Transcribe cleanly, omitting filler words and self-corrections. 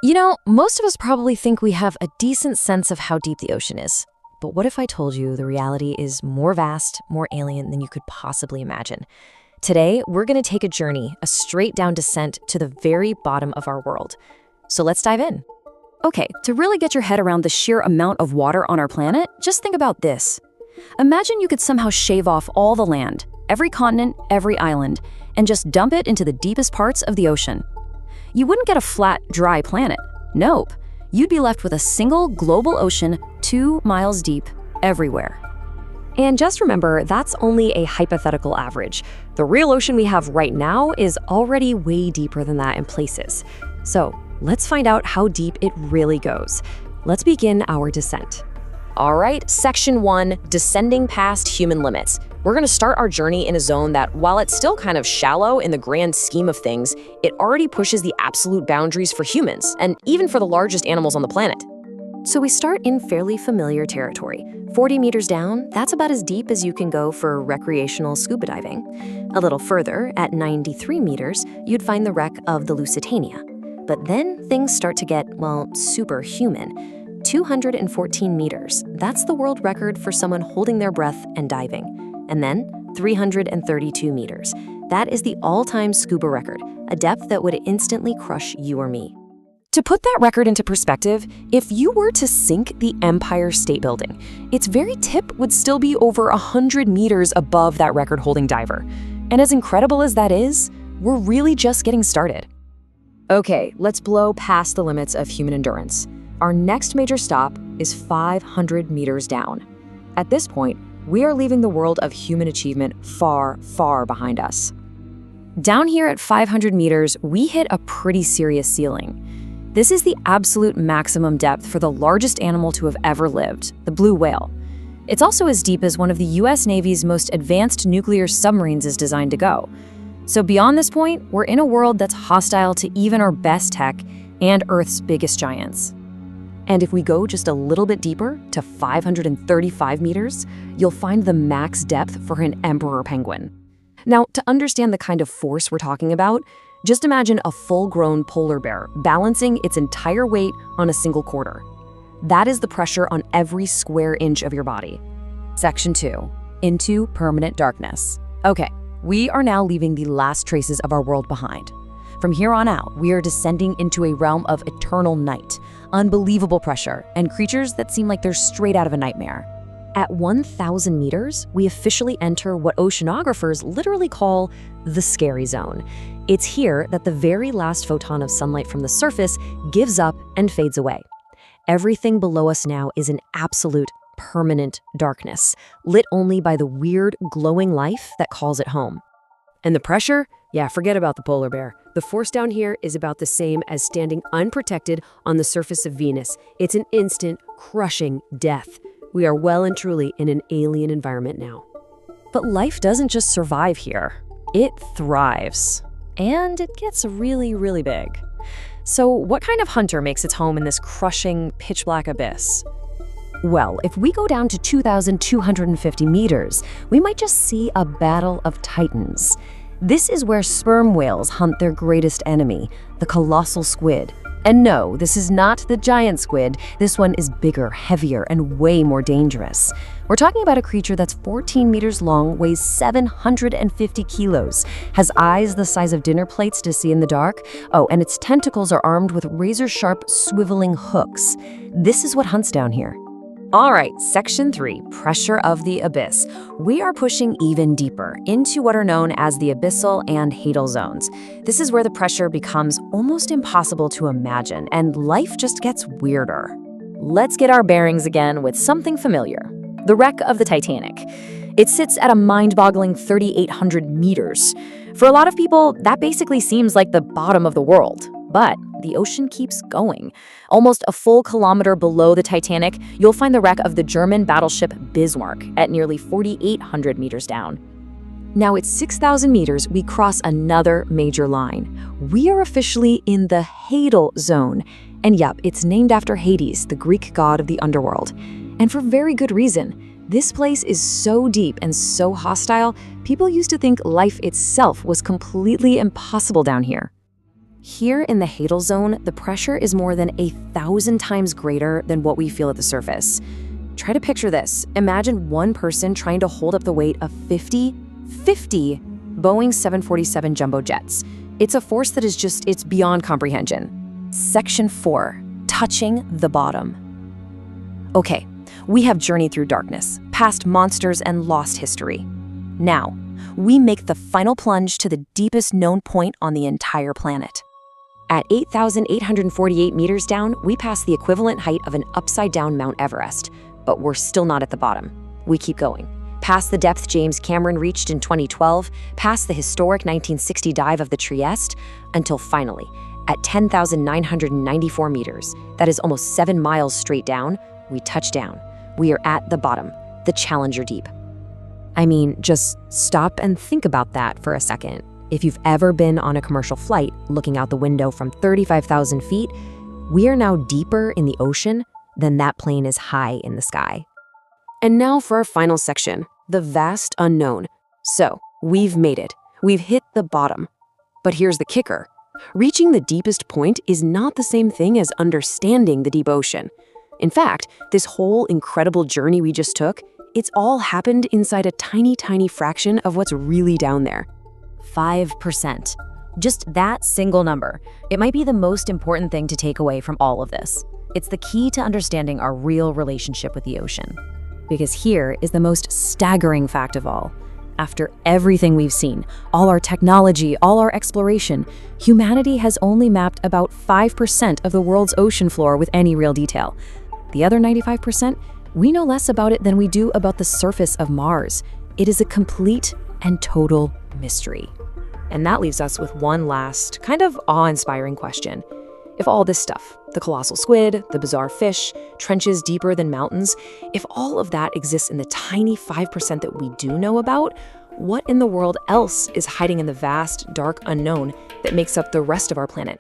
You know, most of us probably think we have a decent sense of how deep the ocean is. But what if I told you the reality is more vast, more alien than you could possibly imagine? Today, we're going to take a journey, a straight down descent to the very bottom of our world. So let's dive in. Okay, to really get your head around the sheer amount of water on our planet, just think about this. Imagine you could somehow shave off all the land, every continent, every island, and just dump it into the deepest parts of the ocean. You wouldn't get a flat, dry planet. Nope. You'd be left with a single global ocean 2 miles deep everywhere. And just remember, that's only a hypothetical average. The real ocean we have right now is already way deeper than that in places. So let's find out how deep it really goes. Let's begin our descent. All right, Section 1, descending past human limits. We're going to start our journey in a zone that, while it's still kind of shallow in the grand scheme of things, it already pushes the absolute boundaries for humans, and even for the largest animals on the planet. So we start in fairly familiar territory. 40 meters down, that's about as deep as you can go for recreational scuba diving. A little further, at 93 meters, you'd find the wreck of the Lusitania. But then things start to get, well, superhuman. 214 meters, that's the world record for someone holding their breath and diving. And then 332 meters. That is the all-time scuba record, a depth that would instantly crush you or me. To put that record into perspective, if you were to sink the Empire State Building, its very tip would still be over 100 meters above that record-holding diver. And as incredible as that is, we're really just getting started. Okay, let's blow past the limits of human endurance. Our next major stop is 500 meters down. At this point, we are leaving the world of human achievement far, far behind us. Down here at 500 meters, we hit a pretty serious ceiling. This is the absolute maximum depth for the largest animal to have ever lived, the blue whale. It's also as deep as one of the US Navy's most advanced nuclear submarines is designed to go. So beyond this point, we're in a world that's hostile to even our best tech and Earth's biggest giants. And if we go just a little bit deeper, to 535 meters, you'll find the max depth for an emperor penguin. Now, to understand the kind of force we're talking about, just imagine a full-grown polar bear balancing its entire weight on a single quarter. That is the pressure on every square inch of your body. Section 2, into permanent darkness. Okay, we are now leaving the last traces of our world behind. From here on out, we are descending into a realm of eternal night, unbelievable pressure, and creatures that seem like they're straight out of a nightmare. At 1,000 meters, we officially enter what oceanographers literally call the scary zone. It's here that the very last photon of sunlight from the surface gives up and fades away. Everything below us now is an absolute permanent darkness, lit only by the weird, glowing life that calls it home. And the pressure? Yeah, forget about the polar bear. The force down here is about the same as standing unprotected on the surface of Venus. It's an instant, crushing death. We are well and truly in an alien environment now. But life doesn't just survive here. It thrives. And it gets really, really big. So what kind of hunter makes its home in this crushing, pitch-black abyss? Well, if we go down to 2,250 meters, we might just see a battle of titans. This is where sperm whales hunt their greatest enemy, the colossal squid. And no, this is not the giant squid. This one is bigger, heavier, and way more dangerous. We're talking about a creature that's 14 meters long, weighs 750 kilos, has eyes the size of dinner plates to see in the dark. Oh, and its tentacles are armed with razor-sharp, swiveling hooks. This is what hunts down here. All right, Section 3, Pressure of the Abyss. We are pushing even deeper into what are known as the abyssal and hadal zones. This is where the pressure becomes almost impossible to imagine, and life just gets weirder. Let's get our bearings again with something familiar. The wreck of the Titanic. It sits at a mind-boggling 3,800 meters. For a lot of people, that basically seems like the bottom of the world. But the ocean keeps going. Almost a full kilometer below the Titanic, you'll find the wreck of the German battleship Bismarck at nearly 4,800 meters down. Now at 6,000 meters, we cross another major line. We are officially in the Hadal Zone. And yep, it's named after Hades, the Greek god of the underworld. And for very good reason. This place is so deep and so hostile, people used to think life itself was completely impossible down here. Here in the Hadal Zone, the pressure is more than 1,000 times greater than what we feel at the surface. Try to picture this. Imagine one person trying to hold up the weight of 50 Boeing 747 jumbo jets. It's a force that it's beyond comprehension. Section 4, touching the bottom. Okay, we have journeyed through darkness, past monsters and lost history. Now, we make the final plunge to the deepest known point on the entire planet. At 8,848 meters down, we pass the equivalent height of an upside-down Mount Everest, but we're still not at the bottom. We keep going. Past the depth James Cameron reached in 2012, past the historic 1960 dive of the Trieste, until finally, at 10,994 meters, that is almost 7 miles straight down, we touch down. We are at the bottom, the Challenger Deep. I mean, just stop and think about that for a second. If you've ever been on a commercial flight looking out the window from 35,000 feet, we are now deeper in the ocean than that plane is high in the sky. And now for our final section, the vast unknown. So, we've made it. We've hit the bottom. But here's the kicker. Reaching the deepest point is not the same thing as understanding the deep ocean. In fact, this whole incredible journey we just took, it's all happened inside a tiny, tiny fraction of what's really down there. 5%. Just that single number. It might be the most important thing to take away from all of this. It's the key to understanding our real relationship with the ocean. Because here is the most staggering fact of all. After everything we've seen, all our technology, all our exploration, humanity has only mapped about 5% of the world's ocean floor with any real detail. The other 95%, we know less about it than we do about the surface of Mars. It is a complete and total mystery. And that leaves us with one last, kind of awe-inspiring question. If all this stuff, the colossal squid, the bizarre fish, trenches deeper than mountains, if all of that exists in the tiny 5% that we do know about, what in the world else is hiding in the vast, dark unknown that makes up the rest of our planet?